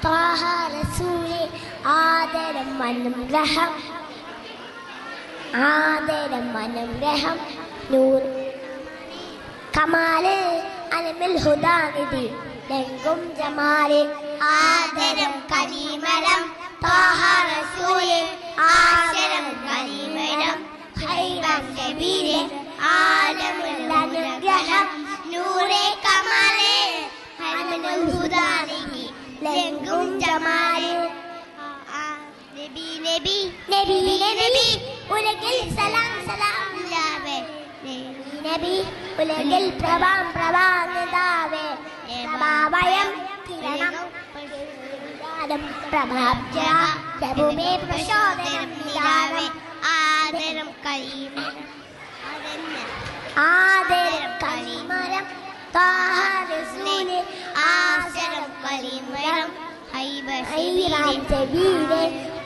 ത്വാഹ റസൂലേ ആദരം അനുഗ്രഹം ആദരം അനുഗ്രഹം നൂർ കമാല് അലമിൽ ഹുദാനിധി ലംഘും ജമാല് ആദരം കനിമരം ത്വാഹ റസൂലേ ആദരം കനിമരം ഖൈറൻ നബിയെ ആലമുൽ അനുഗ്രഹം നൂറെ കമാലെ അലമുൽ ഹുദാനിധി ലംഘും ജമാല് നബി നബി നബി നബി ഉലകിൽ സലാം സലാം ലാവേ നബി ഉലകിൽ പ്രഭാം പ്രഭാനിതാവേ പ്രഭാവയം കിരണം പ്രഭാബ്ജ പ്രഭുമേ പ്രചോദനം നിലാവേ ആദരം കരീമരം ആദരം കരീമരം ത്വാഹ റസൂലേ ആദരം കരീമരം ഖൈറൻ നബിയെ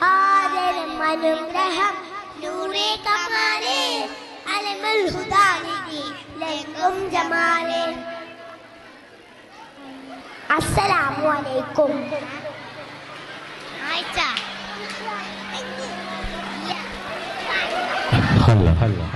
ആദരം അനുഗ്രഹം നൂറെ കമാലെ അലമുൽ ഹുദാനിധി ലംഘും ജമാലെ. അസ്സലാമു അലൈക്കും. ഹല്ല